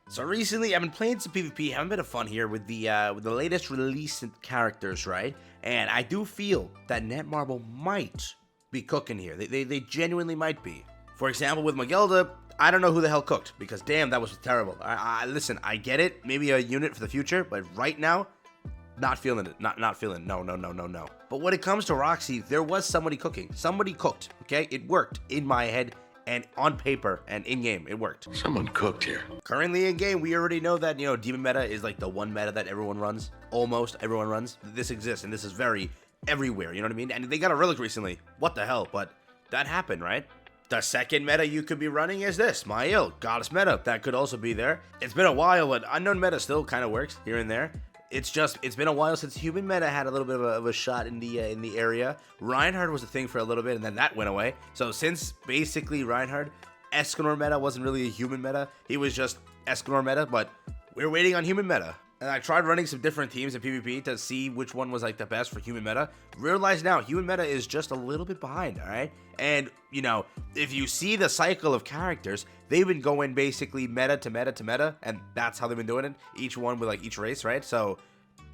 So recently, I've been playing some PvP, having a bit of fun here with the latest release characters, right? And I do feel that NETMARBLE might be cooking here. They genuinely might be. For example, with Magilda, I don't know who the hell cooked, because damn, that was terrible. Listen, I get it, maybe a unit for the future, but right now, not feeling it. Not feeling it. No. But when it comes to Roxy, there was somebody cooking. Somebody cooked, okay? It worked in my head and on paper and in-game. It worked. Someone cooked here. Currently in-game, we already know that, Demon meta is like the one meta that everyone runs. Almost everyone runs. This exists, and this is very everywhere, you know what I mean? And they got a relic recently. What the hell? But that happened, right? The second meta you could be running is this, Mael, Goddess meta. That could also be there. It's been a while, but Unknown meta still kind of works here and there. It's been a while since human meta had a little bit of a shot in the area. Reinhardt was a thing for a little bit, and then that went away. So since basically Reinhardt, Escanor meta wasn't really a human meta. He was just Escanor meta, but we're waiting on human meta. And I tried running some different teams in PvP to see which one was like the best for human meta. Realize now, human meta is just a little bit behind, alright? And, if you see the cycle of characters, they've been going basically meta to meta to meta, and that's how they've been doing it. Each one with like each race, right? So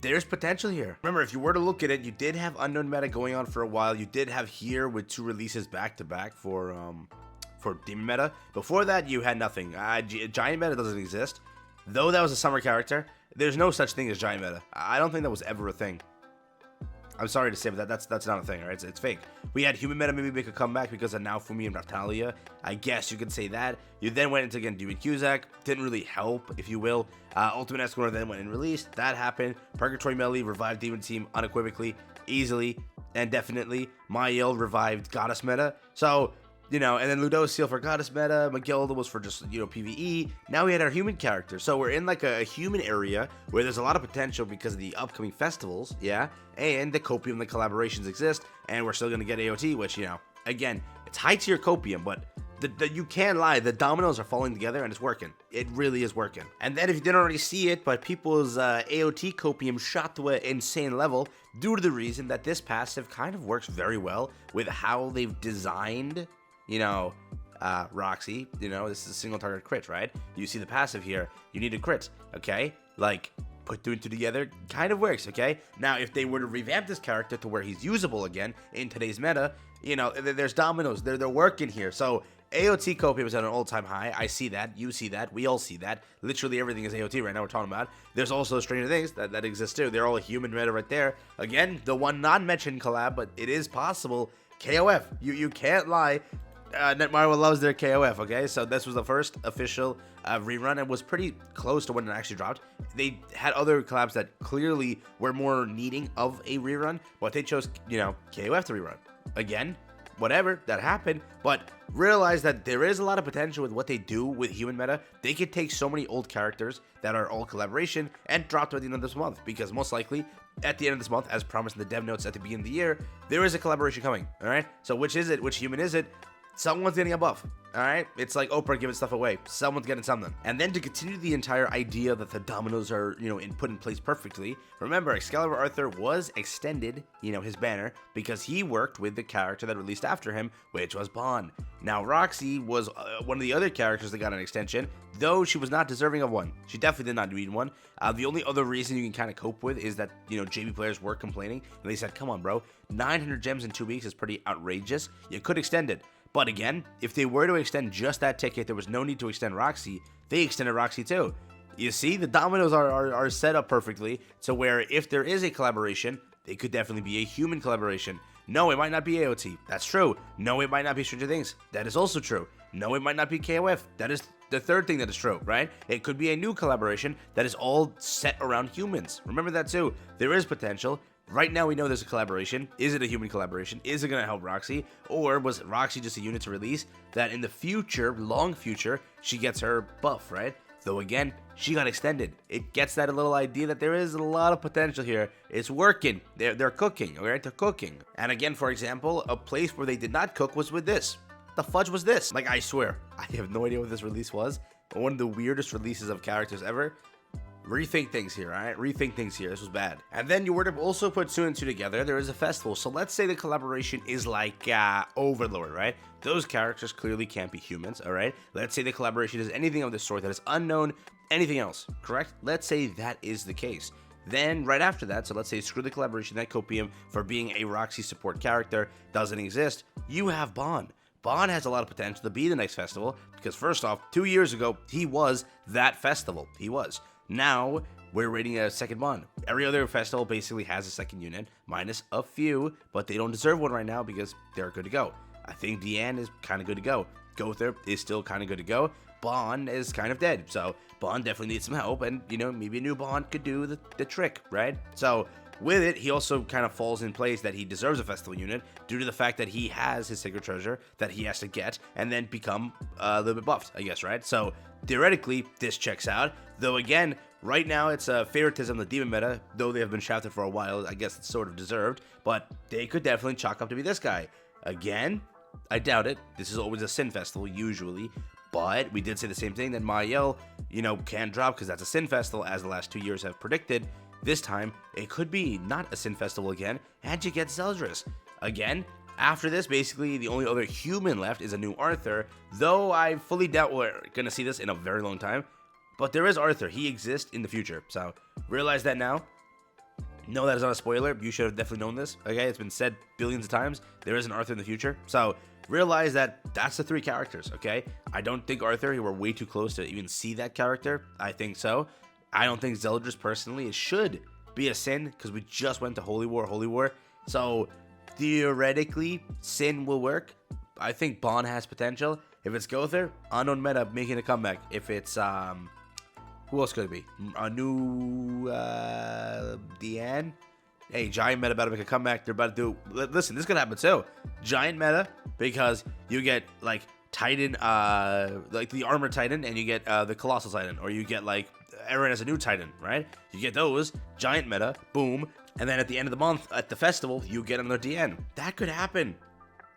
there's potential here. Remember, if you were to look at it, you did have Unknown meta going on for a while. You did have here with 2 releases back to back for Demon meta. Before that, you had nothing. Giant meta doesn't exist. Though that was a summer character, there's no such thing as giant meta. I don't think that was ever a thing. I'm sorry to say, but that's not a thing, right? It's fake. We had human meta maybe make a comeback because of Naofumi and Raphtalia. I guess you could say that. You then went into, again, Demon Cusack. Didn't really help, if you will. Ultimate Escanor then went and released. That happened. Purgatory Meliodas revived Demon Team unequivocally, easily, and definitely. Mael revived Goddess meta. So, and then Ludociel for Goddess meta, Magilda was for just, PvE. Now we had our human character. So we're in like a human area where there's a lot of potential because of the upcoming festivals, yeah? And the copium, the collaborations exist, and we're still going to get AOT, which, again, it's high tier copium, but you can't lie, the dominoes are falling together and it's working. It really is working. And then if you didn't already see it, but people's AOT copium shot to an insane level due to the reason that this passive kind of works very well with how they've designed Roxy, this is a single target crit, right? You see the passive here, you need a crit, okay? Like, put 2 and 2 together, kind of works, okay? Now, if they were to revamp this character to where he's usable again in today's meta, there's dominoes, they're working here. So, AOT copium is at an all-time high. I see that, you see that, we all see that. Literally everything is AOT right now we're talking about. There's also Stranger Things that exist too. They're all human meta right there. Again, the one non-mentioned collab, but it is possible. KOF, you can't lie. NETMARBLE loves their KOF, okay? So this was the first official rerun and was pretty close to when it actually dropped. They had other collabs that clearly were more needing of a rerun, but they chose, KOF to rerun. Again, whatever, that happened, but realize that there is a lot of potential with what they do with human meta. They could take so many old characters that are all collaboration and drop them at the end of this month, because most likely, at the end of this month, as promised in the dev notes at the beginning of the year, there is a collaboration coming, alright? So which is it? Which human is it? Someone's getting a buff, alright? It's like Oprah giving stuff away. Someone's getting something. And then to continue the entire idea that the dominoes are, put in place perfectly, remember, Excalibur Arthur was extended, his banner, because he worked with the character that released after him, which was Bond. Now, Roxy was one of the other characters that got an extension, though she was not deserving of one. She definitely did not need one. The only other reason you can kind of cope with is that, JV players were complaining, and they said, come on, bro, 900 gems in 2 weeks is pretty outrageous. You could extend it. But again, if they were to extend just that ticket, there was no need to extend Roxy. They extended Roxy too. You see, the dominoes are set up perfectly to where if there is a collaboration, it could definitely be a human collaboration. No, it might not be AOT. That's true. No, it might not be Stranger Things. That is also true. No, it might not be KOF. That is the third thing that is true, right? It could be a new collaboration that is all set around humans. Remember that too. There is potential. Right now we know there's a collaboration. Is it a human collaboration? Is it going to help Roxy? Or was Roxy just a unit to release that in the future, long future, she gets her buff, right? Though again, she got extended. It gets that little idea that there is a lot of potential here. It's working. They're cooking, alright? They're cooking. And again, for example, a place where they did not cook was with this. The fudge was this. Like, I swear, I have no idea what this release was. One of the weirdest releases of characters ever. Rethink things here, alright? Rethink things here. This was bad. And then you were to also put 2 and 2 together. There is a festival. So let's say the collaboration is like Overlord, right? Those characters clearly can't be humans, alright? Let's say the collaboration is anything of the sort that is unknown anything else, correct? Let's say that is the case. Then right after that, so let's say screw the collaboration, that copium for being a Roxy support character doesn't exist, you have Bond. Bond has a lot of potential to be the next festival, because first off, 2 years ago, he was that festival. He was. Now, we're rating a second Bond. Every other festival basically has a second unit, minus a few, but they don't deserve one right now because they're good to go. I think Deanne is kind of good to go. Gother is still kind of good to go. Bond is kind of dead, so Bond definitely needs some help, and, you know, maybe a new Bond could do the trick, right? So, with it, he also kind of falls in place that he deserves a festival unit due to the fact that he has his sacred treasure that he has to get and then become a little bit buffed, I guess, right? So, theoretically, this checks out, though again, right now it's a favoritism, the demon meta, though they have been shafted for a while, I guess it's sort of deserved, but they could definitely chalk up to be this guy. Again, I doubt it. This is always a Sin Festival, usually. But we did say the same thing that Mael, you know, can drop because that's a Sin Festival, as the last 2 years have predicted. This time, it could be not a Sin Festival again, and you get Zeldris. Again, after this, basically, the only other human left is a new Arthur, though I fully doubt we're going to see this in a very long time. But there is Arthur. He exists in the future. So, realize that now. No, that is not a spoiler. You should have definitely known this. Okay, it's been said billions of times. There is an Arthur in the future. So, realize that that's the 3 characters, okay? I don't think Arthur, you were way too close to even see that character. I think so. I don't think Zeldris, personally, it should be a Sin, because we just went to Holy War. So, theoretically, Sin will work. I think Bond has potential. If it's Gother, unknown meta making a comeback. If it's, who else could it be? A new, Deanne? Hey, Giant Meta about to make a comeback. They're about to do... Listen, this could happen too. Giant Meta, because you get, like, Titan, like the Armor Titan, and you get the Colossal Titan. Or you get, like, Eren as a new Titan, right? You get those. Giant Meta, boom. And then at the end of the month, at the festival, you get another DN. That could happen.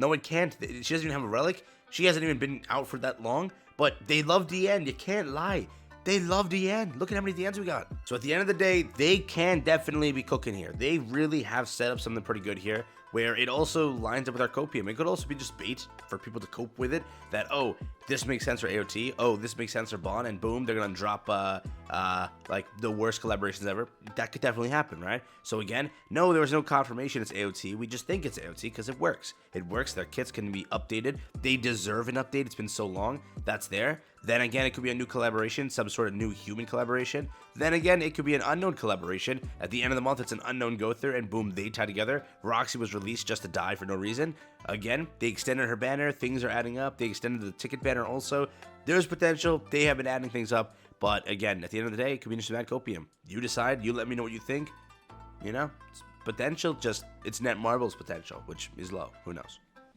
No, it can't. She doesn't even have a relic. She hasn't even been out for that long. But they love DN. You can't lie. They love DN. Look at how many DNs we got. So at the end of the day, they can definitely be cooking here. They really have set up something pretty good here, where it also lines up with our copium. It could also be just bait for people to cope with it, that, oh, this makes sense for AOT, oh, this makes sense for Bond, and boom, they're gonna drop, like, the worst collaborations ever. That could definitely happen, right? So again, no, there was no confirmation it's AOT, we just think it's AOT because it works. It works, their kits can be updated, they deserve an update, it's been so long, that's there. Then again, it could be a new collaboration, some sort of new human collaboration. Then again, it could be an unknown collaboration. At the end of the month, it's an unknown Gother, and boom, they tie together. Roxy was released just to die for no reason. Again, they extended her banner, things are adding up. They extended the ticket banner also. There's potential, they have been adding things up. But again, at the end of the day, it could be just mad copium. You decide, you let me know what you think. You know, it's potential, just, it's NETMARBLE's potential, which is low. Who knows?